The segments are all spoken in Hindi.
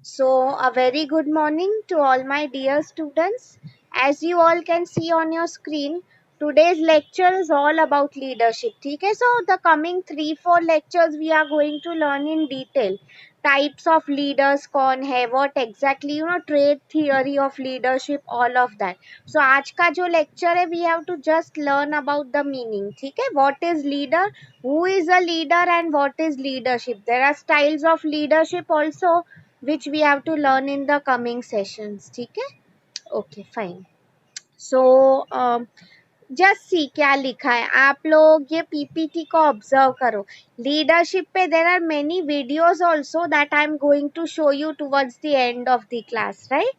So, a very good morning to all my dear students. As you all can see on your screen, today's lecture is all about leadership. Okay, so the coming 3-4 lectures we are going to learn in detail. Types of leaders कौन है, what exactly, trait theory of leadership, all of that. So आज का जो lecture है, we have to just learn about the meaning. ठीक है, what is leader, who is a leader, and what is leadership. There are styles of leadership also which we have to learn in the coming sessions. ठीक है, okay fine. So just see क्या लिखा है, आप लोग ये पीपीटी को ऑब्जर्व करो. लीडरशिप पे there are many videos also that I am going to show you towards the end of the class, right?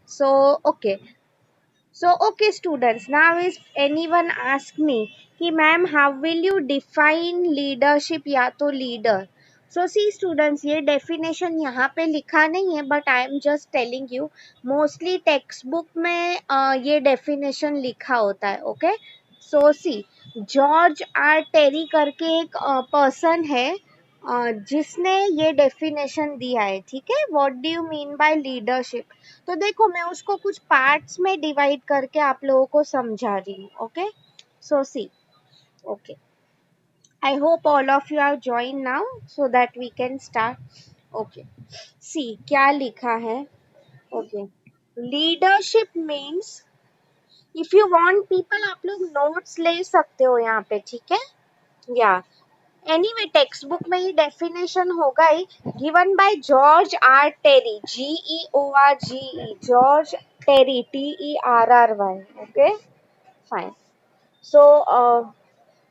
So okay. So, okay, students, now if anyone ask me कि ma'am how will you define leadership या तो leader? So, see students, ये definition यहाँ पे लिखा नहीं है but I am just telling you, mostly textbook में ये definition लिखा होता है, okay? So, see, George R Terry करके एक पर्सन है जिसने ये डेफिनेशन दिया है. ठीक है, what do you mean by leadership? तो देखो मैं उसको कुछ पार्ट्स में डिवाइड करके आप लोगों को समझा रही हूँ. Okay, so see, okay, I hope all of you are join now so that we can start. Okay, see क्या लिखा है. Okay, leadership means, if you want people, आप लोग नोट्स ले सकते हो यहाँ पे. ठीक है, या एनीवे टेक्स्ट बुक में ये डेफिनेशन होगा ही, given by George R Terry, GEORGE, George Terry, TERRY. Okay fine. So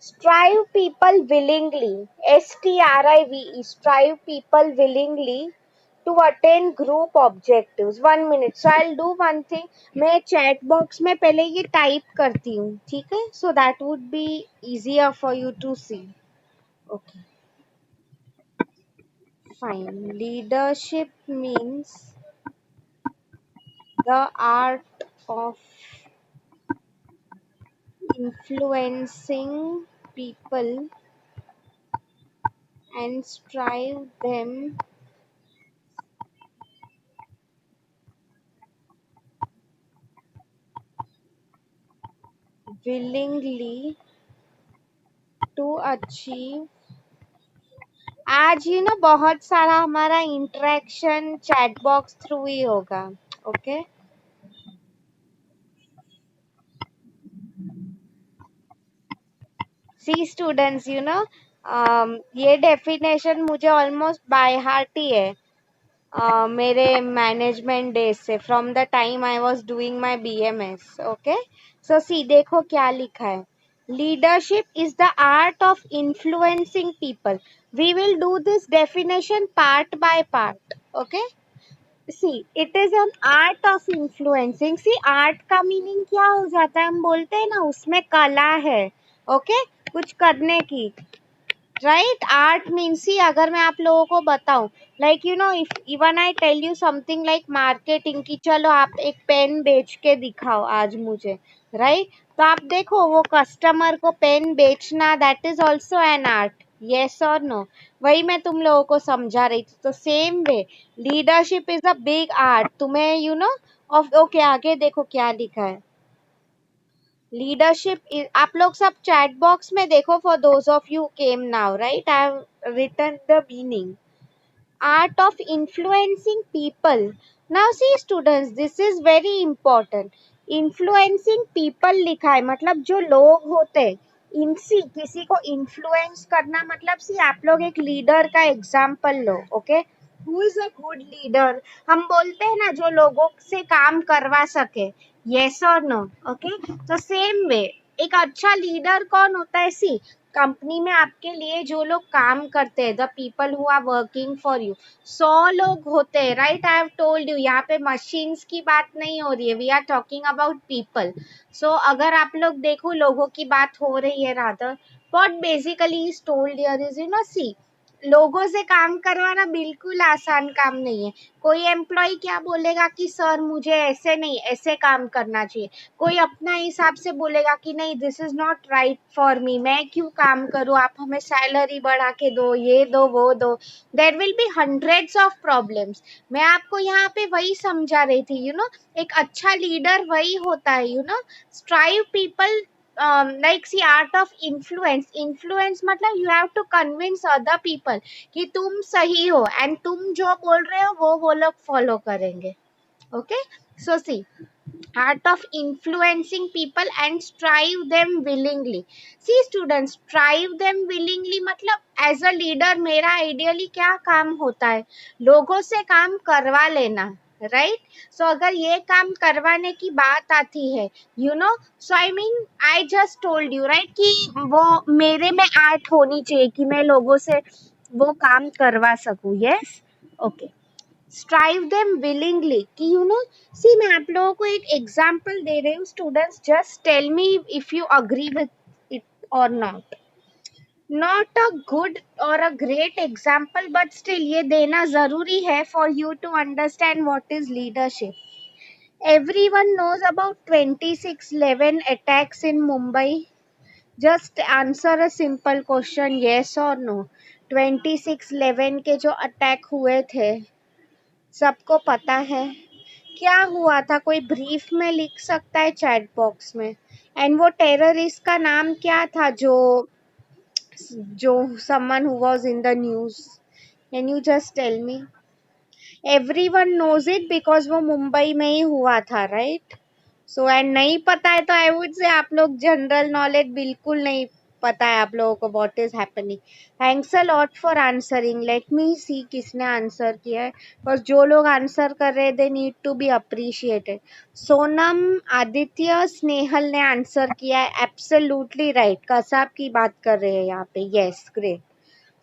strive people willingly, STRIVE, strive people willingly to attain group objectives. 1 minute, so I'll do one thing, मैं chat box में पहले ये type करती हूँ. ठीक है, so that would be easier for you to see. Okay, fine. Leadership means the art of influencing people and strive them willingly to achieve. आज बहुत सारा हमारा इंटरेक्शन चैट बॉक्स थ्रू ही होगा. ओके, सी स्टूडेंट्स, ये डेफिनेशन मुझे ऑलमोस्ट बाय हार्ट ही है. मेरे मैनेजमेंट डेज से, from the time I was doing my BMS. Okay, so see देखो क्या लिखा है. Leadership is the art of influencing people. We will do this definition part by part. Okay, see it is an art of influencing. See art का मीनिंग क्या हो जाता है, हम बोलते हैं ना उसमें कला है. ओके, कुछ करने की, राइट? आर्ट मीन्स ही, अगर मैं आप लोगों को बताऊं, like if even I tell you something like marketing की, चलो आप एक पेन बेच के दिखाओ आज मुझे, राइट? तो आप देखो वो कस्टमर को पेन बेचना, that is also an art. Yes और नो? वही मैं तुम लोगों को समझा रही थी. तो same way leadership is a big art. तुम्हें ऑफ. ओके, आगे देखो क्या लिखा है. लीडरशिप, आप लोग सब चैट बॉक्स में देखो. For those of you came now, right, I have written the meaning. Art of influencing people. Now see students, this is very important. Influencing people लिखा है, मतलब जो लोग होते हैं, इनसी किसी को इन्फ्लुएंस करना. मतलब सी आप लोग एक लीडर का example low. Okay, who is a good leader? हम बोलते हैं ना, जो लोगों से काम करवा सके. येस और नो? ओके, तो सेम वे एक अच्छा लीडर कौन होता है? सी कंपनी में आपके लिए जो लोग काम करते हैं, the people who are working for you, 100 लोग होते हैं, right? I have told you, यहाँ पे मशीन्स की बात नहीं हो रही है, we are talking about people. So अगर आप लोग देखो लोगों की बात हो रही है, rather what basically is told here is, see, लोगों से काम करवाना बिल्कुल आसान काम नहीं है। कोई एम्प्लॉय क्या बोलेगा कि सर मुझे ऐसे नहीं ऐसे काम करना चाहिए, कोई अपना हिसाब से बोलेगा कि नहीं this is not right for me, मैं क्यों काम करूँ, आप हमें सैलरी बढ़ा के दो, ये दो वो दो। There will be hundreds of problems. मैं आपको यहाँ पे वही समझा रही थी, एक अच्छा लीडर वही होता है, strive people, like see art of influence मतलब you have to convince other people कि तुम सही हो एंड तुम जो बोल रहे हो वो लोग फॉलो करेंगे। Okay, so see art of influencing people and strive them willingly। see students, strive them willingly मतलब as a leader मेरा ideally क्या काम होता है, लोगों से काम करवा लेना, राइट। सो अगर ये काम करवाने की बात आती है, so I mean I just told you right कि वो मेरे में आर्ट होनी चाहिए कि मैं लोगों से वो काम करवा सकूं। Yes, okay, strive them willingly कि सी मैं आप लोगों को एक एग्जांपल दे रही हूँ students, just tell me if you agree with it or not. Not a good or a great example but still ये देना जरूरी है for you to understand what is leadership. Everyone knows about 26/11 attacks in Mumbai। Just answer a simple question, yes or no। 26/11 के जो अटैक हुए थे सबको पता है क्या हुआ था, कोई ब्रीफ में लिख सकता है चैट बॉक्स में? एंड वो टेररिस्ट का नाम क्या था जो someone who was in the news? Can you just tell me? Everyone knows it because वो मुंबई में ही हुआ था, राइट। सो एंड नहीं पता है तो आई वुड से आप लोग जनरल नॉलेज बिल्कुल नहीं पता है आप लोगों को what is happening. Thanks a lot for answering, let me see किसने आंसर किया है, बस जो लोग आंसर कर रहे they need to be appreciated. Sonam, Aditya, Snehal ने आंसर किया है, एब्सोल्युटली राइट, कसाब की बात कर रहे हैं यहाँ पे। Yes, great.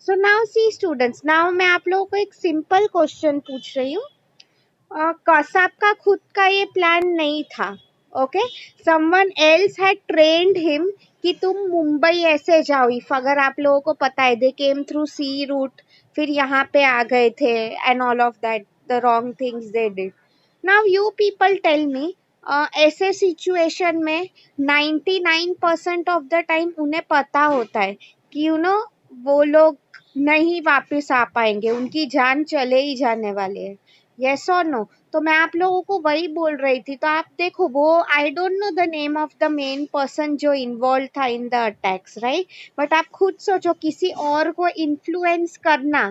So now see students, now मैं आप लोगों को एक सिंपल क्वेश्चन पूछ रही हूँ। कसाब का खुद का ये प्लान नहीं था, okay, someone else had trained him कि तुम मुंबई ऐसे जाओ। इफ अगर आप लोगों को पता है दे केम थ्रू सी रूट, फिर यहाँ पे आ गए थे and all of that the wrong things they did. Now you people tell me, ऐसे सिचुएशन में 99% ऑफ द टाइम उन्हें पता होता है कि वो लोग नहीं वापस आ पाएंगे, उनकी जान चले ही जाने वाले हैं। यस और नो? तो मैं आप लोगों को वही बोल रही थी, तो आप देखो वो आई don't know the name of the main person जो इन्वॉल्व था in the attacks, right. But आप खुद सोचो किसी और को इन्फ्लुएंस करना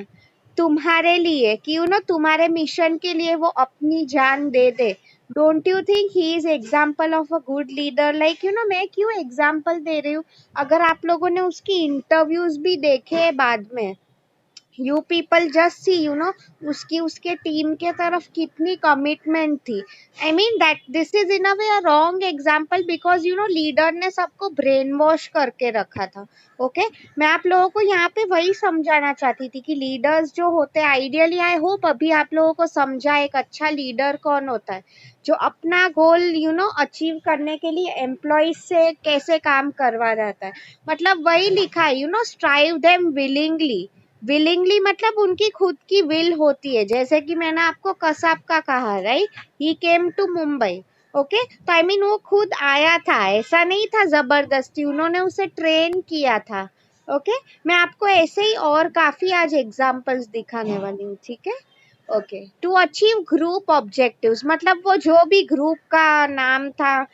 तुम्हारे लिए कि तुम्हारे मिशन के लिए वो अपनी जान दे दे। Don't you think he is example of a good leader? Like मैं क्यों एग्जाम्पल दे रही हूँ, अगर आप लोगों ने उसकी इंटरव्यूज भी देखे बाद में, यू पीपल जस्ट सी उसकी उसके टीम के तरफ कितनी कमिटमेंट थी। I mean that this is in a way a wrong example because leader ने सबको ब्रेन वॉश करके रखा था। ओके, मैं आप लोगों को यहाँ पे वही समझाना चाहती थी कि लीडर्स जो होते हैं आइडियली, आई होप अभी आप लोगों को समझा एक अच्छा लीडर कौन होता है, जो अपना गोल अचीव करने के लिए एम्प्लॉयज से कैसे काम करवा जाता है। मतलब वही लिखा है, स्ट्राइव देम विलिंगली। विलिंगली मतलब उनकी खुद की विल होती है, जैसे कि मैंने आपको कसाब का कहा, right, he came to Mumbai. Okay, तो आई मीन वो खुद आया था, ऐसा नहीं था जबरदस्ती, उन्होंने उसे ट्रेन किया था। ओके, मैं आपको ऐसे ही और काफी आज एग्जांपल्स दिखाने वाली हूँ, ठीक है। Okay, to achieve group objectives मतलब वो जो भी ग्रुप का नाम था,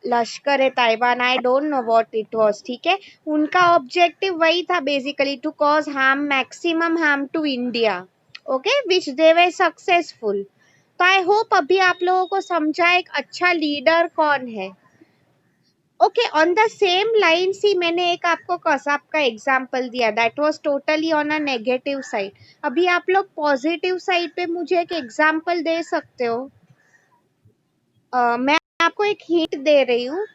Lashkar e Taiban, I don't know what it was, ठीक है, उनका ऑब्जेक्टिव वही था basically to cause harm, maximum harm to India. Okay, which they were successful. तो आई होप अभी आप लोगों को समझा एक अच्छा लीडर कौन है। Okay, on the same line see मैंने एक आपको कसाब का एग्जांपल दिया, that was totally on a negative side. अभी आप लोग पॉजिटिव साइड पे मुझे एक एग्जांपल दे सकते हो? मैं आपको एक हिंट दे रही हूँ।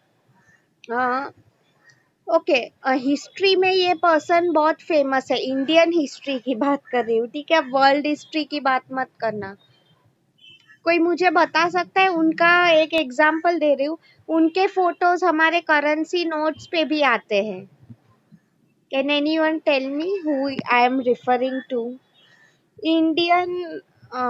ओके, हिस्ट्री में ये पर्सन बहुत फेमस है, इंडियन हिस्ट्री की बात कर रही हूँ, ठीक है, वर्ल्ड हिस्ट्री की बात मत करना। कोई मुझे बता सकता है? उनका एक एग्जांपल दे रही हूँ, उनके फोटोज हमारे करेंसी नोट्स पे भी आते हैं। Can anyone tell me who I am referring to? Indian,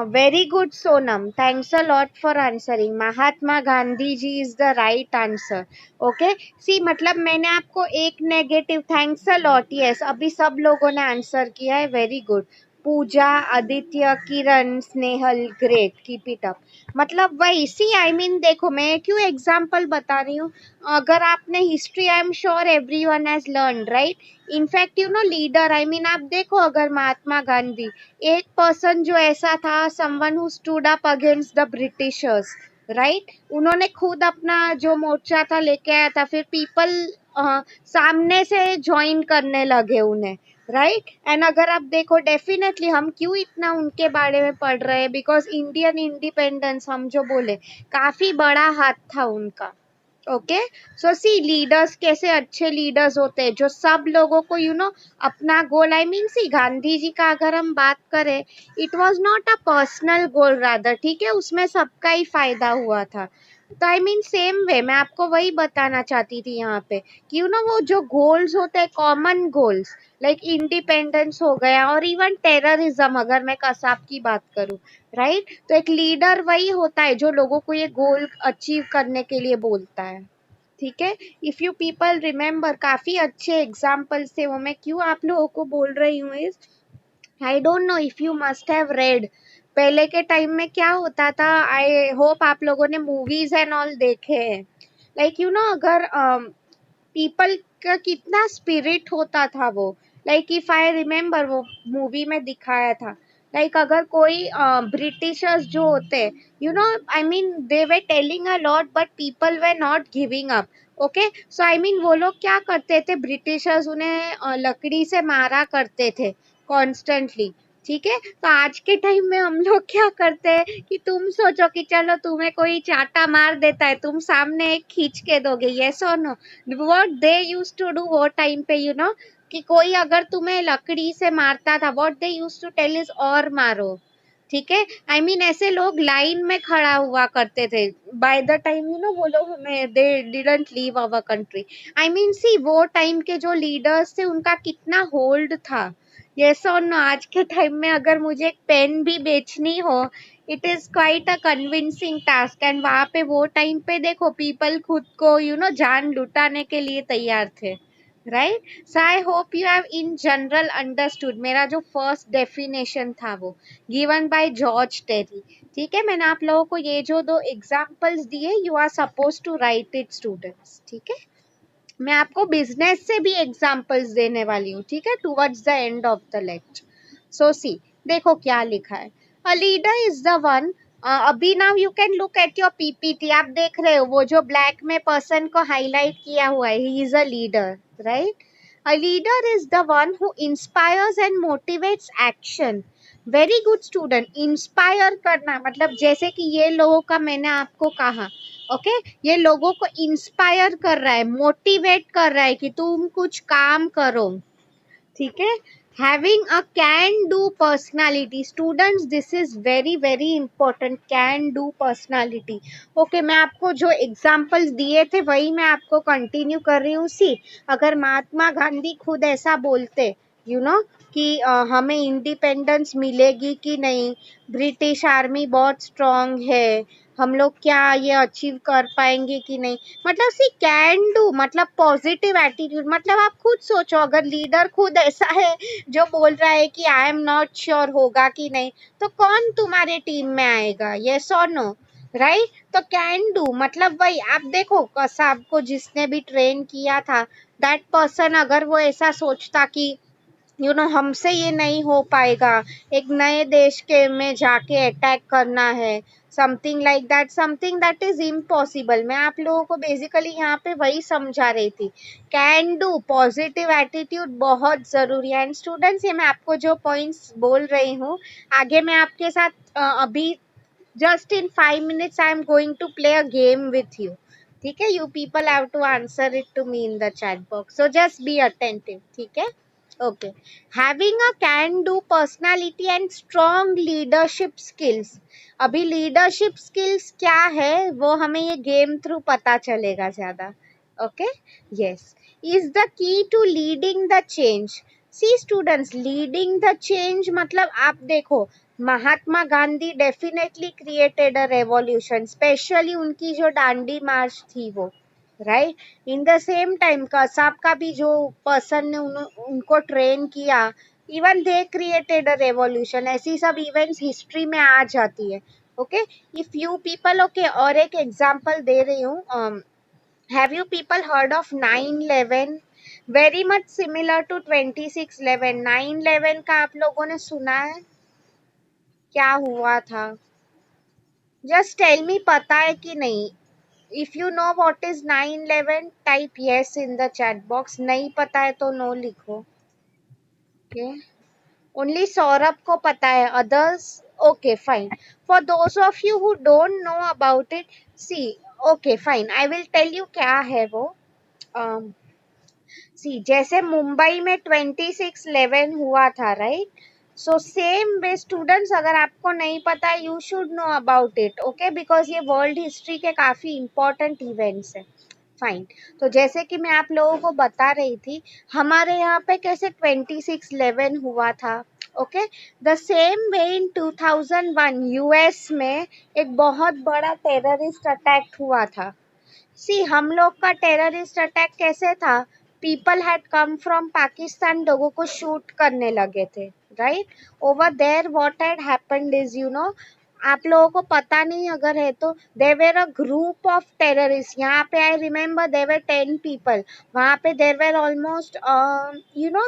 very good Sonam. Thanks a lot for answering. Mahatma Gandhi ji is the right answer. Okay. See, मतलब मैंने आपको एक negative thanks a lot yes अभी सब लोगों ने आंसर किया है very good. Pooja, Aditya, Kiran, Snehal, great, keep it up. मतलब वही सी आई मीन देखो मैं क्यों एग्जाम्पल बता रही हूँ. अगर आपने history I am sure everyone has learn right. In fact you know leader I mean आप देखो अगर महात्मा गांधी एक पर्सन जो ऐसा था someone who stood up against the Britishers right. उन्होंने खुद अपना जो मोर्चा था लेके आया था फिर पीपल सामने से ज्वाइन करने लगे उन्हें राइट. एंड अगर आप देखो डेफिनेटली हम क्यों इतना उनके बारे में पढ़ रहे हैं बिकॉज इंडियन इंडिपेंडेंस हम जो बोले काफी बड़ा हाथ था उनका. ओके. सो सी लीडर्स कैसे अच्छे लीडर्स होते हैं जो सब लोगों को यू नो अपना गोल आई मीन सी गांधी जी का अगर हम बात करें it was not a personal goal rather ठीक है उसमें सबका ही फायदा हुआ था. तो आई मीन सेम वे मैं आपको वही बताना चाहती थी यहाँ पे कि यू नो वो जो गोल्स होते हैं कॉमन गोल्स लाइक इंडिपेंडेंस हो गया और इवन टेररिज्म अगर मैं कसाब की बात करूँ राइट. तो एक लीडर वही होता है जो लोगों को ये गोल अचीव करने के लिए बोलता है. ठीक है. इफ यू पीपल रिमेम्बर काफी अच्छे एग्जाम्पल्स थे वो मैं क्यों आप लोगों को बोल रही हूँ इस आई don't know if you must have read. पहले के टाइम में क्या होता था आई होप आप लोगों ने मूवीज एंड ऑल देखे हैं लाइक यू नो अगर पीपल का कितना स्पिरिट होता था वो लाइक इफ आई रिमेम्बर वो मूवी में दिखाया था लाइक अगर कोई ब्रिटिशर्स जो होते you know I mean they way telling a lot but people way not giving up. Okay. So I mean वो लोग क्या करते थे ब्रिटिशर्स उन्हें लकड़ी से मारा करते थे कॉन्स्टेंटली. ठीक है. तो आज के टाइम में हम लोग क्या करते हैं कि तुम सोचो कि चलो तुम्हें कोई चाटा मार देता है तुम सामने एक खींच के दोगे यस और no. What they used to do वो टाइम पे यू नो कि कोई अगर तुम्हें लकड़ी से मारता था what they used to tell is और मारो. ठीक है. आई मीन ऐसे लोग लाइन में खड़ा हुआ करते थे by the time you know वो लोग they didn't leave our country. I mean see वो टाइम के जो लीडर्स थे उनका कितना होल्ड था. यस और नो. आज के टाइम में अगर मुझे एक पेन भी बेचनी हो it is quite a convincing task and वहां पे वो टाइम पे देखो पीपल खुद को यू नो जान लुटाने के लिए तैयार थे right. So I hope you have in general understood मेरा जो फर्स्ट डेफिनेशन था वो गिवन बाय जॉर्ज टेरी. ठीक है. मैंने आप लोगों को ये जो दो एग्जाम्पल्स दिए you are supposed to write it students. ठीक है. मैं आपको बिजनेस से भी एग्जाम्पल्स देने वाली हूँ ठीक है towards the end of the lecture. So see देखो क्या लिखा है. A leader is the one. अभी now you can look at your PPT. आप देख रहे हो वो जो ब्लैक में पर्सन को हाईलाइट किया हुआ है ही is a leader right. A leader is the one who inspires and motivates action. Very good student. Inspire करना मतलब जैसे कि ये लोगों का मैंने आपको कहा ओके. ये लोगों को इंस्पायर कर रहा है मोटिवेट कर रहा है कि तुम कुछ काम करो. ठीक है. Having a can do personality students this is very very important can do personality. Okay. मैं आपको जो एग्जाम्पल्स दिए थे वही मैं आपको कंटिन्यू कर रही हूँ. सी अगर महात्मा गांधी खुद ऐसा बोलते यू नो कि हमें इंडिपेंडेंस मिलेगी कि नहीं ब्रिटिश आर्मी बहुत स्ट्रांग है हम लोग क्या ये अचीव कर पाएंगे कि नहीं. मतलब सी कैन डू मतलब पॉजिटिव एटीट्यूड. मतलब आप खुद सोचो अगर लीडर खुद ऐसा है जो बोल रहा है कि आई एम नॉट श्योर होगा कि नहीं तो कौन तुम्हारे टीम में आएगा यस और नो राइट. तो कैन डू मतलब वही आप देखो कसाब को जिसने भी ट्रेन किया था दैट पर्सन अगर वो ऐसा सोचता कि यू नो हमसे ये नहीं हो पाएगा एक नए देश के में जाके अटैक करना है समथिंग दैट इज इम्पॉसिबल. मैं आप लोगों को बेसिकली यहाँ पे वही समझा रही थी. कैन डू पॉजिटिव एटीट्यूड बहुत जरूरी है. एंड स्टूडेंट्स ये मैं आपको जो पॉइंट्स बोल रही हूँ आगे मैं आपके साथ अभी just in 5 minutes I am going to play a game with you. ठीक है. You people have to answer it to me in the chat box so just be attentive. ठीक है. Okay. Having a can do personality and strong leadership skills. अभी लीडरशिप स्किल्स क्या है वो हमें ये गेम थ्रू पता चलेगा ज्यादा. Okay, yes, is the key to leading the change. See students, leading the change मतलब आप देखो, Mahatma Gandhi definitely created a revolution, specially उनकी जो डांडी मार्च थी वो, right. In the same time Kasab का भी जो पर्सन ने उनको ट्रेन किया, even they created a revolution. ऐसी सब इवेंट्स हिस्ट्री में आ जाती है. Okay, if you people, okay, और एक एग्जांपल दे रही हूँ. Have you people heard of 9/11? Very much similar to 26/11. 9/11 का आप लोगों ने सुना है? क्या हुआ था? Just tell me पता है कि नहीं? If you know what is 9/11, type yes in the chat box. नहीं पता है तो no लिखो. Okay. Only Saurabh को पता है. Others, okay, fine. For those of you who don't know about it, see, okay, fine. I will tell you क्या है वो. Um, सी जैसे मुंबई में 26/11 हुआ था, right. So same way students, अगर आपको नहीं पता, you should know about it, okay, because ये वर्ल्ड हिस्ट्री के काफी इंपॉर्टेंट इवेंट्स है. फाइन. तो जैसे कि मैं आप लोगों को बता रही थी, हमारे यहाँ पे कैसे 26/11 हुआ था. Okay, the same way in 2001 US में एक बहुत बड़ा टेररिस्ट अटैक हुआ था. सी हम लोग का टेररिस्ट अटैक कैसे था, people had come from Pakistan, लोगों को शूट करने लगे थे, right. Over there what had happened is, you know, आप लोगों को पता नहीं अगर है तो, there were a group of terrorist. यहाँ पे I remember there were 10 people. वहाँ पे देयर वर ऑलमोस्ट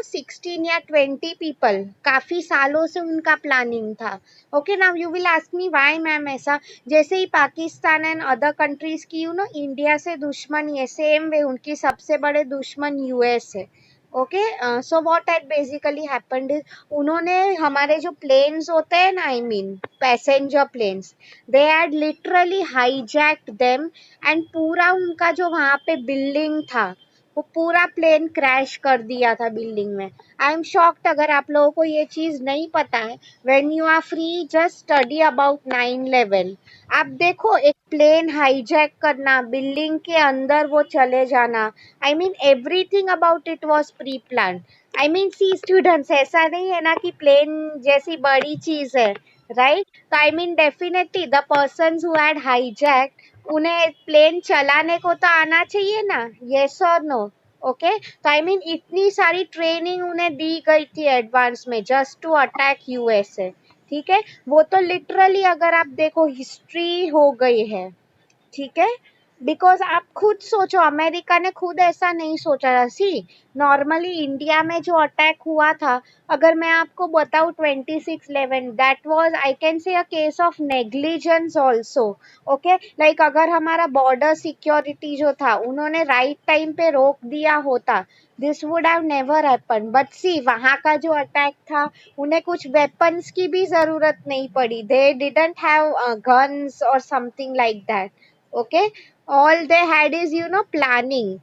16 या 20 पीपल. काफी सालों से उनका प्लानिंग था. Okay, now you will ask me why ma'am ऐसा. जैसे ही पाकिस्तान एंड अदर कंट्रीज की इंडिया से दुश्मनी है, सेम वे उनकी सबसे बड़े दुश्मन यूएस है. Okay, so what had basically happened is, उन्होंने हमारे जो प्लेन्स होते हैं ना, I mean passenger planes, they had literally hijacked them, and पूरा उनका जो वहां पे बिल्डिंग था, वो पूरा प्लेन क्रैश कर दिया था बिल्डिंग में. आई एम शॉक्ड अगर आप लोगों को ये चीज नहीं पता है. When you are free, just study about 9/11. आप देखो, एक प्लेन हाईजैक करना, बिल्डिंग के अंदर वो चले जाना, I mean everything about it was pre plan. I mean see students, ऐसा नहीं है ना कि प्लेन जैसी बड़ी चीज है, राइट. तो I mean definitely the persons who had hijacked, उन्हें प्लेन चलाने को तो आना चाहिए ना, यस और नो. ओके, तो आई मीन इतनी सारी ट्रेनिंग उन्हें दी गई थी एडवांस में, जस्ट टू अटैक यूएसए. ठीक है, वो तो लिटरली अगर आप देखो हिस्ट्री हो गई है. ठीक है, बिकॉज आप खुद सोचो, अमेरिका ने खुद ऐसा नहीं सोचा था. सी नॉर्मली इंडिया में जो अटैक हुआ था, अगर मैं आपको बताऊं 26/11, that was, I can say, a case of negligence also. Okay, like अगर हमारा बॉर्डर सिक्योरिटी जो था, उन्होंने राइट टाइम पे रोक दिया होता, this would have never happen. But see वहां का जो अटैक था, उन्हें कुछ वेपन्स की भी जरूरत नहीं पड़ी. दे डिडंट हैव गन्स और something like that. Okay, all they had is planning.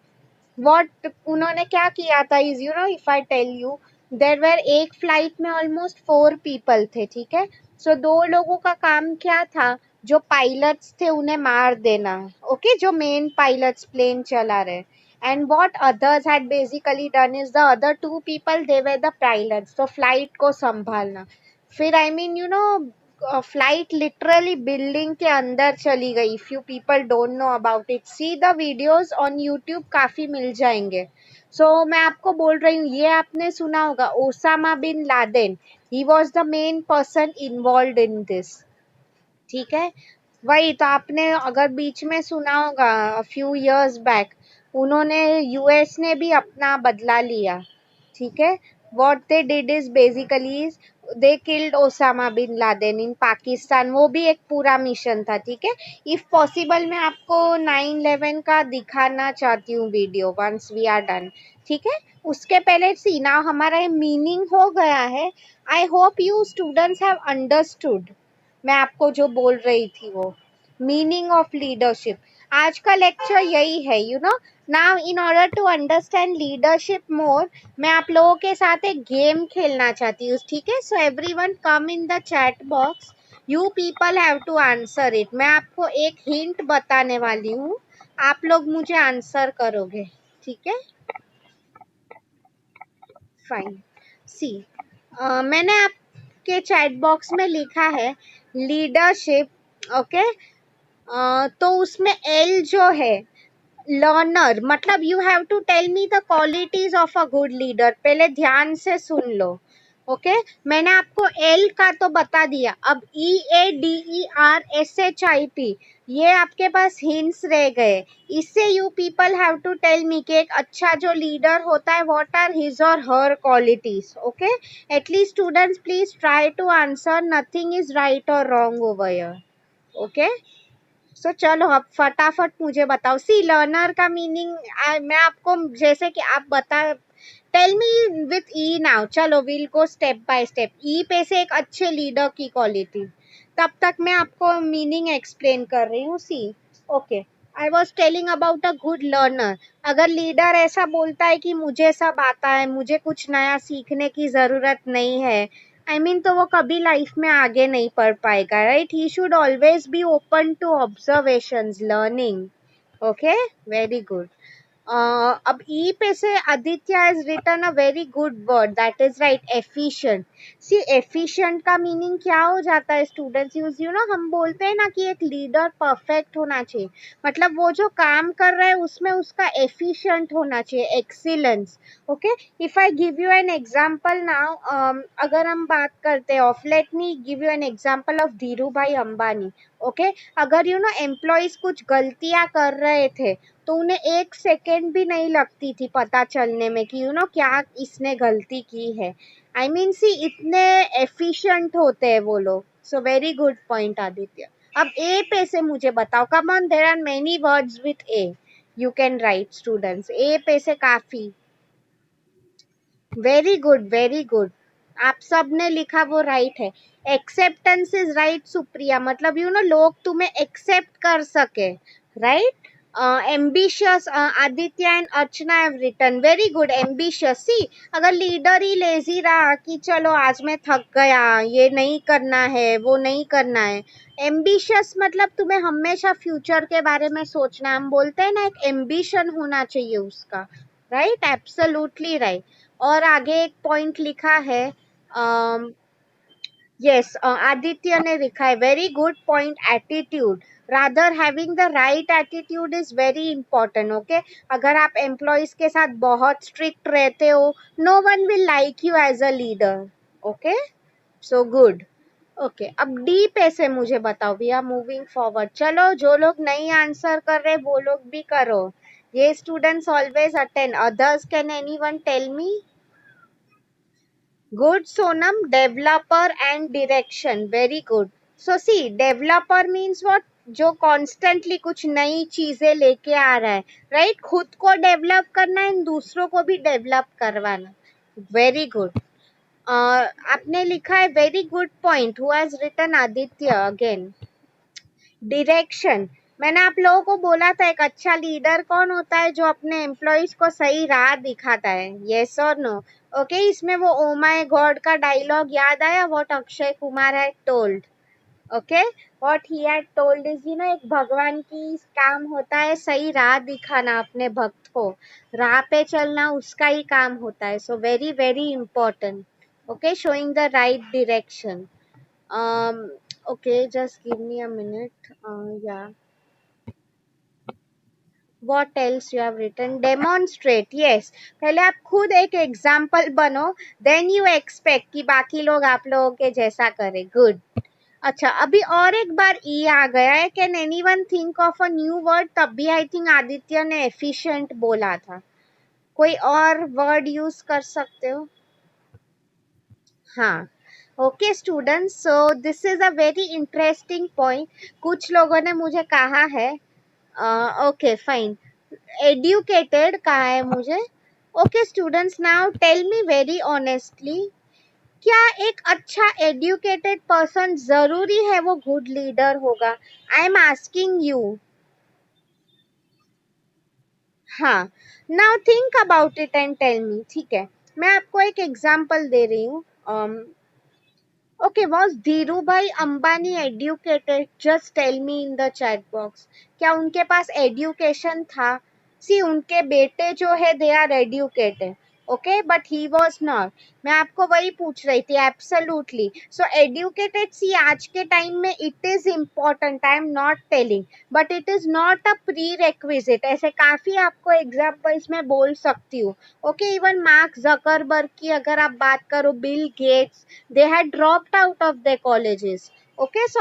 What उन्होंने क्या किया था is, if I tell you, there were एक फ्लाइट में ऑलमोस्ट 4 पीपल थे. ठीक है, सो 2 लोगों का काम क्या था, जो पायलट्स थे उन्हें मार देना. ओके, जो मेन पायलट्स प्लेन चला रहे. And what others had basically done is, the other 2 people, they were the pilots, तो फ्लाइट को संभालना. फिर I mean flight literally building के अंदर चली गई. If you people don't know about it, see the videos on YouTube, काफी मिल जाएंगे. सो मैं आपको बोल रही हूँ, ये आपने सुना होगा, Osama bin Laden, he was the main person involve in this. ठीक है, वही तो आपने अगर बीच में सुना होगा, फ्यू इयर्स बैक, उन्होंने, यूएस ने भी अपना बदला लिया. ठीक है, what they did is basically they killed Osama bin Laden in Pakistan. वो भी एक पूरा मिशन था. ठीक है, इफ पॉसिबल मैं आपको 9/11 का दिखाना चाहती हूँ video, once we are done. ठीक है, उसके पहले सीना हमारा मीनिंग हो गया है. आई hope you students have understood मैं आपको जो बोल रही थी वो, मीनिंग ऑफ लीडरशिप. आज का लेक्चर यही है. Now in order to understand leadership more, मैं आप लोगों के साथ एक गेम खेलना चाहती हूँ. ठीक है, so everyone come in the chat box, you people have to answer it. मैं आपको एक हिंट बताने वाली हूँ, आप लोग मुझे आंसर करोगे, ठीक है? फाइन। सी, मैंने आपके चैट बॉक्स में लिखा है लीडरशिप, ओके। तो उसमें एल जो है, लर्नर, मतलब you have to tell me the qualities of a good leader. पहले ध्यान से सुन लो, ओके। मैंने आपको एल का तो बता दिया, अब EADERSHIP, ये आपके पास हिंट्स रह गए। इससे you people have to tell me कि एक अच्छा जो लीडर होता है व्हाट आर हिज और her qualities, okay. At least students please try to answer, nothing is right और wrong over here, okay. So चलो अब फटाफट मुझे बताओ। सी, लर्नर का मीनिंग मैं आपको, जैसे कि आप बता, tell me with E now. चलो will go step by step. E पे से एक अच्छे लीडर की क्वालिटी, तब तक मैं आपको मीनिंग एक्सप्लेन कर रही हूँ। See, okay, I was telling about a good learner. अगर लीडर ऐसा बोलता है कि मुझे सब आता है, मुझे कुछ नया सीखने की जरूरत नहीं है, आई मीन, तो वो कभी लाइफ में आगे नहीं पढ़ पाएगा, right? He should always be open to observations, learning, okay. Very good. अब ई पे से Aditya has written a very good word, that is right, efficient. See, efficient का मीनिंग क्या हो जाता है स्टूडेंट्स? यूज यू नो, हम बोलते हैं ना कि एक लीडर परफेक्ट होना चाहिए, मतलब वो जो काम कर रहा है उसमें उसका एफिशिएंट होना चाहिए, excellence, okay. If I give you an example now, अगर हम बात करते हैं of, let me give you an example of Dhiru भाई अंबानी, ओके। अगर यू नो एम्प्लॉयज कुछ गलतियां कर रहे थे, तो उन्हें एक सेकेंड भी नहीं लगती थी पता चलने में कि यू नो क्या इसने गलती की है। आई मीन, सी, इतने एफिशिएंट होते हैं वो लोग। So very good point Aditya. अब ए पे से मुझे बताओ, come on, there are many words with A, you can write students, A पे से काफी। Very good, very good. आप सब ने लिखा वो राइट है। एक्सेप्टेंस इज राइट सुप्रिया, मतलब यू नो लोग तुम्हें एक्सेप्ट कर सके, right? Ambitious, Aditya and Archana have written, very good, ambitious. See, अगर लीडर ही लेजी रहा कि चलो आज मैं थक गया, ये नहीं करना है, वो नहीं करना है, एम्बिशियस मतलब तुम्हें हमेशा फ्यूचर के बारे में सोचना, हम बोलते हैं ना एक एम्बिशन होना चाहिए उसका, राइट? Absolutely right. और आगे एक पॉइंट लिखा है, यस, आदित्य ने लिखा है very good point, attitude, rather having the right attitude is very important, okay. अगर आप एम्प्लॉयज के साथ बहुत स्ट्रिक्ट रहते हो, no one will like you as a leader, okay. So good, okay. अब डी पे से मुझे बताओ, वी आर मूविंग फॉरवर्ड। चलो, जो लोग नहीं आंसर कर रहे वो लोग भी करो। ये students always attend, others can anyone tell me? Good Sonam, developer and direction. Very good. So see, developer means what? जो कॉन्स्टेंटली कुछ नई चीजें लेके आ रहा है, राइट? खुद को डेवलप करना है, दूसरों को भी डेवलप करवाना। Very good. आपने लिखा है very good point, who has written Aditya again. Direction, मैंने आप लोगों को बोला था एक अच्छा लीडर कौन होता है? जो अपने एम्प्लॉयज को सही राह दिखाता है, यस और नो? ओके, इसमें वो ओ माय गॉड का डायलॉग याद आया, what Akshay Kumar had told, okay. What he had told is, you no, एक भगवान की काम होता है सही राह दिखाना अपने भक्त को, राह पे चलना उसका ही काम होता है। So very very important, okay, showing the right direction. Okay, just give me a minute. Yeah. What else you have written? Demonstrate. Yes. पहले आप खुद एक एग्जाम्पल बनो, then you expect कि बाकी लोग आप लोगों के जैसा करें. Good. अच्छा, अभी और एक बार ई आ गया है. Can anyone think of a new word? तब भी I think आदित्य ने efficient बोला था. कोई और वर्ड यूज कर सकते हो? हाँ, okay students, so this is a very interesting point. कुछ लोगों ने मुझे कहा है, ओके फाइन, एडुकेटेड कहा है मुझे। Okay students, now tell me very honestly, क्या एक अच्छा एडुकेटेड पर्सन जरूरी है वो गुड लीडर होगा? I am asking you. हाँ, now think about it and tell me, ठीक है? मैं आपको एक एग्जांपल दे रही हूँ। Okay, was Dhirubhai Ambani educated? Just tell me in the chat box. क्या उनके पास education था? See, उनके बेटे जो है they are educated. Okay, but he was not. मैं आपको वही पूछ रही थी. Absolutely. So educated, see, आज के time में it is important. I am not telling, but it is not a prerequisite. ऐसे काफी आपको examples में बोल सकती हूँ. Okay, even Mark Zuckerberg की अगर आप बात करो, Bill Gates, they had dropped out of their colleges. Okay, so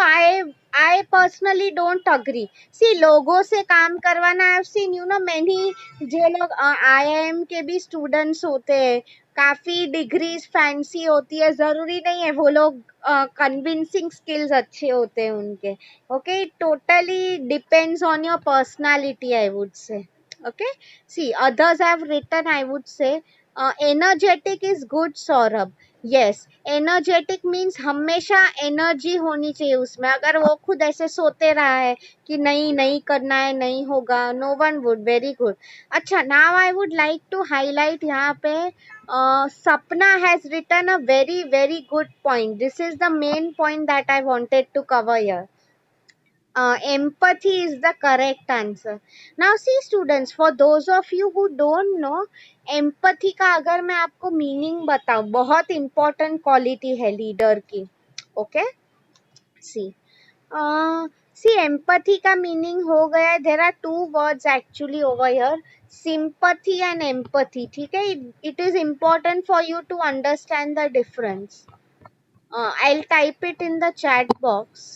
I personally don't agree. See, लोगों से काम करवाना, I have seen, you know, many जो लोग IIM के भी students होते हैं, काफी डिग्रीज फैंसी होती है, जरूरी नहीं है वो लोग कन्विंसिंग स्किल्स अच्छे होते हैं उनके. Okay, totally depends on your personality, I would say. Okay, see, others have written, I would say, energetic is good, Saurabh. Yes, energetic means हमेशा एनर्जी होनी चाहिए उसमें. अगर वो खुद ऐसे सोते रहा है कि नहीं नहीं करना है, नहीं होगा, no one would. Very good. अच्छा, now I would like to highlight यहाँ पे Sapna has written a very very good point. This is the main point that I wanted to cover here. Empathy is the correct answer. Now see students, for those of you who don't know, empathy का अगर मैं आपको मीनिंग बताऊं, बहुत important quality है लीडर की. Okay, see, see, empathy का meaning हो गया. There are two words actually over here, sympathy and empathy. ठीक है, it is important for you to understand the difference. I'll type it in the chat box.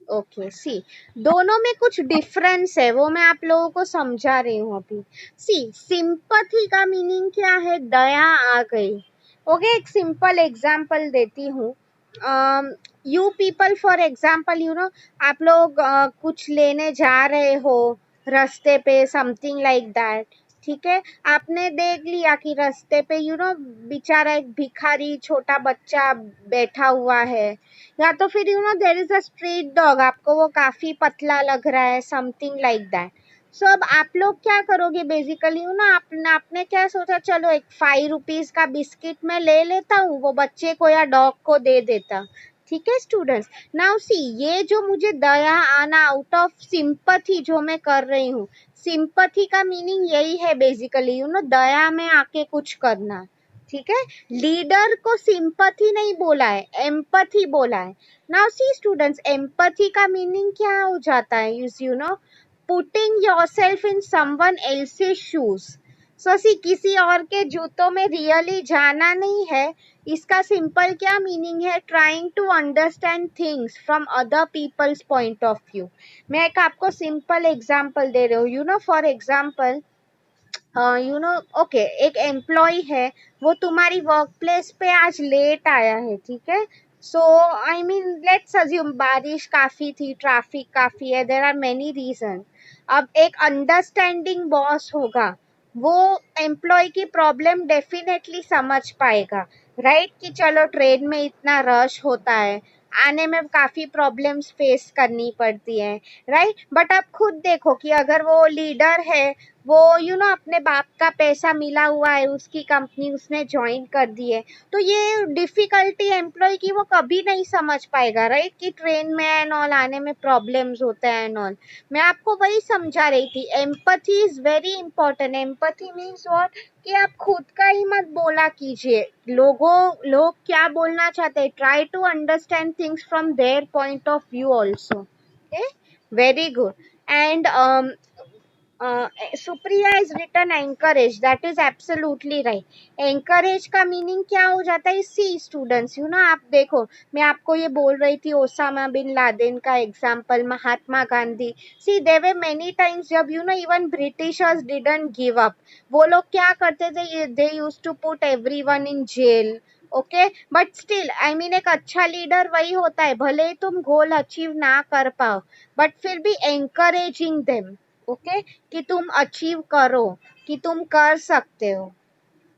Okay, see, दोनों में कुछ डिफरेंस है, वो मैं आप लोगों को समझा रही हूँ अभी. सी, सिंपैथी का मीनिंग क्या है? दया आ गई. ओके, एक सिंपल एग्जांपल देती हूँ. You people, for example, you know, आप लोग कुछ लेने जा रहे हो रास्ते पे, समथिंग लाइक दैट. ठीक है, आपने देख लिया कि रास्ते पे, यू नो, बेचारा एक भिखारी छोटा बच्चा बैठा हुआ है, या तो फिर, you know, there is a street dog, आपको वो काफी पतला लग रहा है, समथिंग लाइक दैट. सो अब आप लोग क्या करोगे बेसिकली, यू नो, आपने क्या सोचा, चलो एक 5 रुपीज का बिस्किट मैं ले लेता हूँ, वो बच्चे को या डॉग को दे देता. ठीक है स्टूडेंट्स, नाउ सी, ये जो मुझे दया आना आउट ऑफ सिंपैथी जो मैं कर रही हूँ, सिंपैथी का मीनिंग यही है बेसिकली, यू नो, दया में आके कुछ करना. ठीक है, लीडर को सिंपैथी नहीं बोला है, एम्पैथी बोला है. नाउ सी स्टूडेंट्स, एम्पैथी का मीनिंग क्या हो जाता है, you know, putting yourself in someone else's shoes. So see, किसी और के जूतों में रियली जाना नहीं है. इसका सिंपल क्या मीनिंग है? Trying to understand things from other people's point of view. मैं एक आपको सिंपल एग्जांपल दे रही हूँ. You know, for example, you know, okay, एक एम्प्लॉय है, वो तुम्हारी वर्क प्लेस पे आज लेट आया है. ठीक है, so I mean, let's assume बारिश काफी थी, ट्रैफिक काफी है, देयर आर मेनी रीजन. अब एक अंडरस्टैंडिंग बॉस होगा, वो एम्प्लॉय की प्रॉब्लम डेफिनेटली समझ पाएगा, राइट? कि चलो ट्रेन में इतना रश होता है, आने में काफी प्रॉब्लम्स फेस करनी पड़ती है, राइट? बट आप खुद देखो कि अगर वो लीडर है, वो, यू नो, अपने बाप का पैसा मिला हुआ है, उसकी कंपनी उसने ज्वाइन कर दी है, तो ये डिफिकल्टी एम्प्लॉय की वो कभी नहीं समझ पाएगा, राइट? कि ट्रेन में एंड ऑल आने में प्रॉब्लम्स होते हैं एंड ऑल. मैं आपको वही समझा रही थी, empathy is very important. Empathy means what, कि आप खुद का ही मत बोला कीजिए, लोग क्या बोलना चाहते हैं, try to understand things from their point of view also. Okay, very good. And Supriya is written encourage, that is absolutely right. Encourage का मीनिंग क्या हो जाता है? सी स्टूडेंट्स, यू नो, आप देखो, मैं आपको ये बोल रही थी ओसामा बिन लादेन का example, Mahatma Gandhi. See, there were many times जब, you know, even Britishers didn't give up. वो लोग क्या करते थे, they used to put everyone in jail. Okay, but still, I mean, एक अच्छा लीडर वही होता है, भले ही तुम गोल अचीव ना कर पाओ, बट फिर भी एंकरेजिंग देम. ओके, कि तुम अचीव करो, कि तुम कर सकते हो,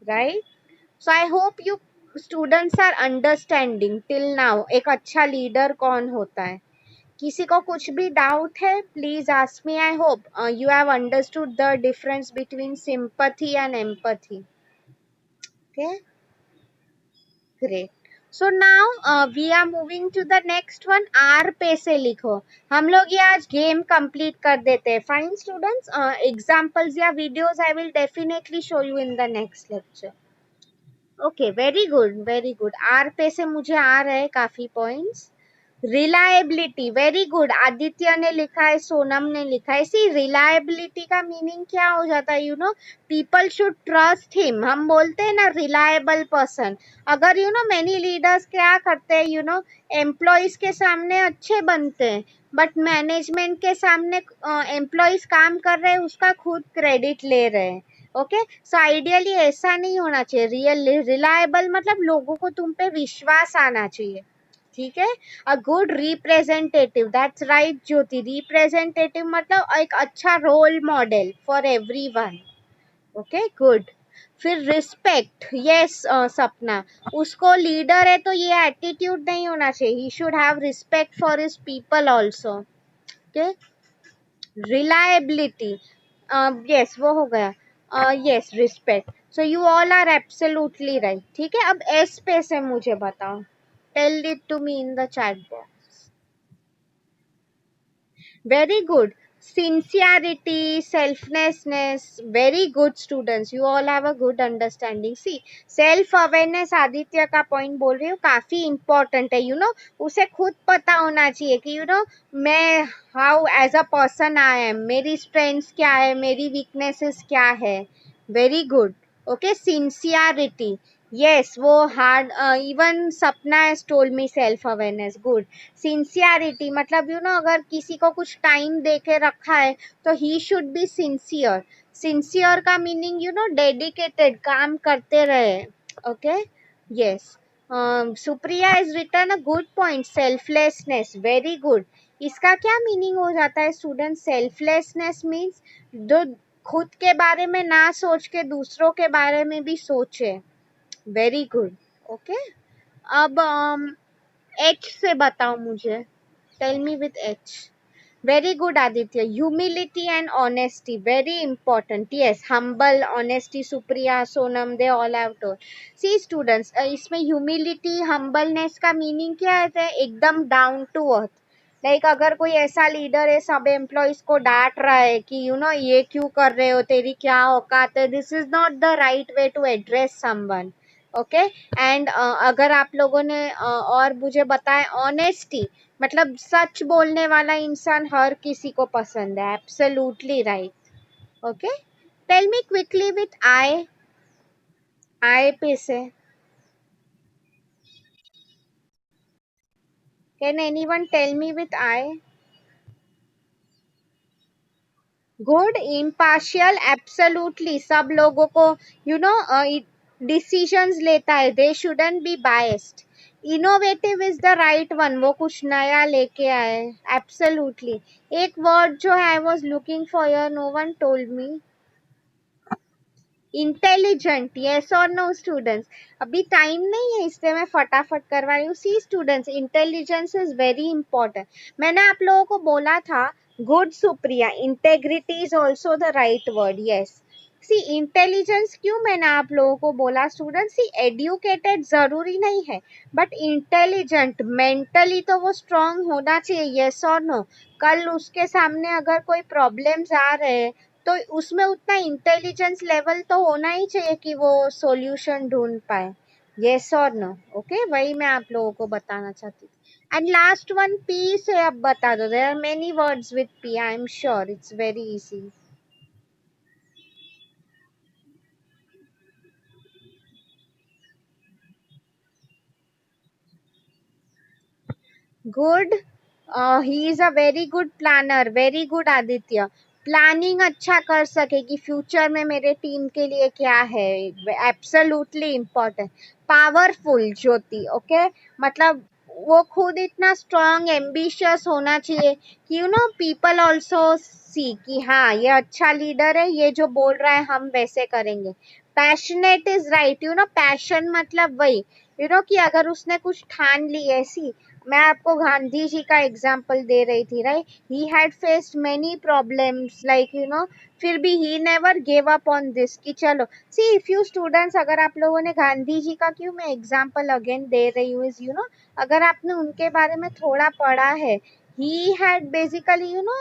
right? So I hope you students are understanding till now एक अच्छा लीडर कौन होता है. किसी को कुछ भी डाउट है please ask me. I hope you have understood the difference between sympathy and empathy. Okay, great. So now we are moving to the next one. R पे से लिखो. हम लोग ये आज गेम कंप्लीट कर देते हैं. फाइन स्टूडेंट्स, एग्जांपल्स या videos I will definitely show you in the next lecture. Okay, very good very good. R पे से मुझे आ रहे हैं काफी points. Reliability, very good. Aditya ने लिखा है, सोनम ने लिखा है. सी, रिलायबिलिटी का मीनिंग क्या हो जाता है? You no, people should trust him. हम बोलते हैं ना रिलायबल पर्सन. अगर यू नो मेनी लीडर्स क्या करते हैं, यू नो, एम्प्लॉयज के सामने अच्छे बनते हैं बट मैनेजमेंट के सामने एम्प्लॉयज काम कर रहे हैं उसका खुद क्रेडिट ले रहे हैं. ओके, सो आइडियली ऐसा नहीं होना चाहिए. रिलायबल मतलब लोगों को तुम पे विश्वास आना चाहिए. ठीक है. A good representative, that's right Jyoti. Representative मतलब एक अच्छा role model for everyone. Okay, good. फिर रिस्पेक्ट, यस सपना. उसको लीडर है तो ये एटीट्यूड नहीं होना चाहिए. He should have respect for his people also. Okay. Reliability, yes वो हो गया. Yes, respect. So you all are absolutely right. ठीक है. अब एस पे से मुझे बताओ. Tell it to me in the chat box. Very good. Sincerity, selflessness, very good students. You all have a good understanding. See, self awareness Aditya का point बोल रही हूँ, काफी important है. You know, उसे खुद पता होना चाहिए कि you know मैं how as a person I am, मेरी strengths क्या है, मेरी weaknesses क्या है. Very good. Okay, sincerity. Yes, वो hard. Even Sapna has told me self awareness. Good. Sincerity मतलब यू नो अगर किसी को कुछ टाइम दे के रखा है तो he should be sincere. Sincere का मीनिंग यू नो डेडिकेटेड, काम करते रहे. Okay, yes. Supriya is return a good point. Selflessness, very good. इसका क्या मीनिंग हो जाता है स्टूडेंट? सेल्फलेसनेस मीन्स जो खुद के बारे में ना सोच के दूसरों के बारे में भी सोचे. Very good. ओके. अब एच से बताओ मुझे. Tell me with H. Very good Aditya. Humility and honesty, very important. Yes, humble, honesty. Supriya, Sonam, they all have told. See students, इसमें ह्यूमिलिटी, हम्बलनेस का मीनिंग क्या है? एकदम डाउन टू अर्थ. लाइक अगर कोई ऐसा लीडर है सब एम्प्लॉयज को डांट रहा है कि यू नो ये क्यों कर रहे हो, तेरी क्या औकात है, this is not the right way to address someone. Okay. And अगर आप लोगों ने और मुझे बताया ऑनेस्टी मतलब सच बोलने वाला इंसान हर किसी को पसंद है. Absolutely right. Okay. Tell me quickly with I. I पे से can anyone tell me with I? Good. Impartial, absolutely. सब लोगों को यू नो डिसीजंस लेता है. They shouldn't be biased. Innovative is the right one. वो कुछ नया लेके आए. एब्सोल्युटली. एक वर्ड जो है I was looking for your, no one told me. Intelligent, yes और नो स्टूडेंट्स? अभी टाइम नहीं है इसलिए मैं फटाफट करवा रही हूँ. See students, intelligence is very important. मैंने आप लोगों को बोला था. Good Supriya. Integrity is also the right word. Yes. See, intelligence क्यों मैंने आप लोगों को बोला स्टूडेंट? सी, एड्यूकेटेड जरूरी नहीं है बट इंटेलिजेंट, मेंटली तो वो स्ट्रांग होना चाहिए. यस और नो? कल उसके सामने अगर कोई प्रॉब्लम्स आ रहे हैं तो उसमें उतना इंटेलिजेंस लेवल तो होना ही चाहिए कि वो सॉल्यूशन ढूंढ पाए. यस और नो? ओके, वही मैं आप लोगों को बताना चाहती थी. एंड लास्ट वन पी से अब बता दो. There are many words with P. I am sure it's very easy. Good. He is a very good planner. Very good Aditya. Planning अच्छा कर सके कि फ्यूचर में मेरे टीम के लिए क्या है. Absolutely important. पावरफुल ज्योति. ओके, मतलब वो खुद इतना स्ट्रांग एम्बिशियस होना चाहिए कि you know people also see कि हाँ ये अच्छा लीडर है, ये जो बोल रहा है हम वैसे करेंगे. Passionate is right. You know passion मतलब वही यू नो कि अगर उसने कुछ ठान ली ऐसी, मैं आपको गांधी जी का एग्जाम्पल दे रही थी, right? He had faced many problems, like you know, फिर भी he never gave up on this कि चलो, सी इफ यू स्टूडेंट्स, अगर आप लोगों ने गांधी जी का, क्यों मैं एग्जाम्पल अगेन दे रही हूँ, इज यू नो, अगर आपने उनके बारे में थोड़ा पढ़ा है, he had basically you know,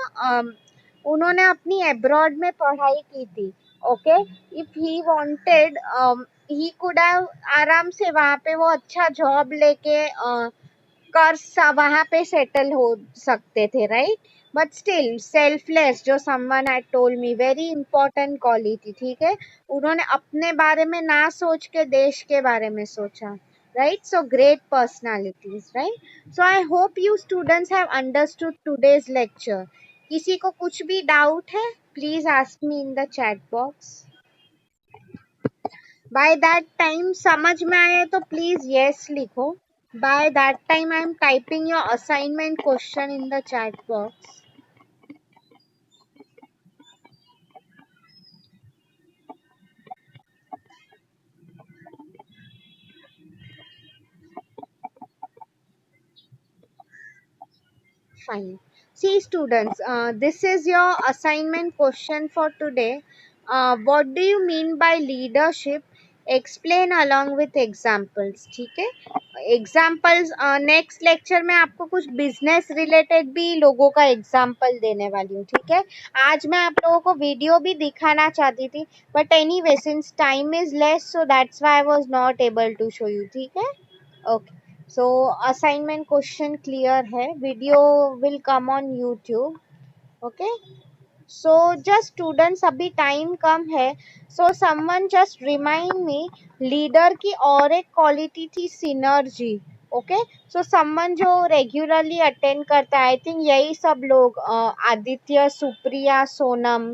उन्होंने अपनी अब्रॉड में पढ़ाई की थी, okay? If he wanted, he could have आराम से वहां पे वो अच्छा जॉब लेके कर वहां पे सेटल हो सकते थे, राइट? बट स्टिल सेल्फलेस, जो someone had told me, very important quality, ठीक है? उन्होंने अपने बारे में ना सोच के देश के बारे में सोचा, right? So great personalities, right? So I hope you students have understood today's lecture. किसी को कुछ भी डाउट है, please ask me in the chat box. By that time समझ में आए तो प्लीज यस लिखो। By that time, I am typing your assignment question in the chat box. Fine. See, students, this is your assignment question for today. What do you mean by leadership? Explain along with examples. ठीक है? एग्जाम्पल्स नेक्स्ट लेक्चर में आपको कुछ बिजनेस रिलेटेड भी लोगों का एग्जाम्पल देने वाली हूँ, ठीक है? आज मैं आप लोगों को वीडियो भी दिखाना चाहती थी, but anyway since time is less, so that's why I was not able to show you, ठीक है? Okay, so assignment question clear है, video will come on YouTube, okay? So just students, अभी टाइम कम है, so someone just remind me, leader की और एक क्वालिटी थी सिनर्जी, ओके? सो समवन जो रेगुलरली अटेंड करता है, आई थिंक यही सब लोग, आदित्य, सुप्रिया, सोनम,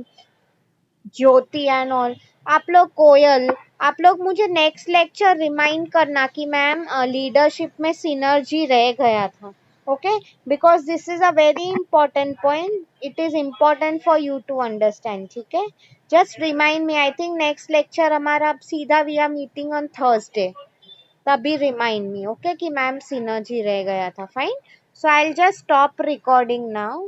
ज्योति एंड ऑल, आप लोग, कोयल, आप लोग मुझे नेक्स्ट लेक्चर रिमाइंड करना कि मैम लीडरशिप में सिनर्जी रह गया था, okay? Because this is a very important point, it is important for you to understand, ठीक है? Just remind me, I think next lecture हमारा अब सीधा we are meeting on Thursday, तभी रिमाइंड मी, ओके, कि मैम सिनर्जी रह गया था। Fine, so I will just stop recording now.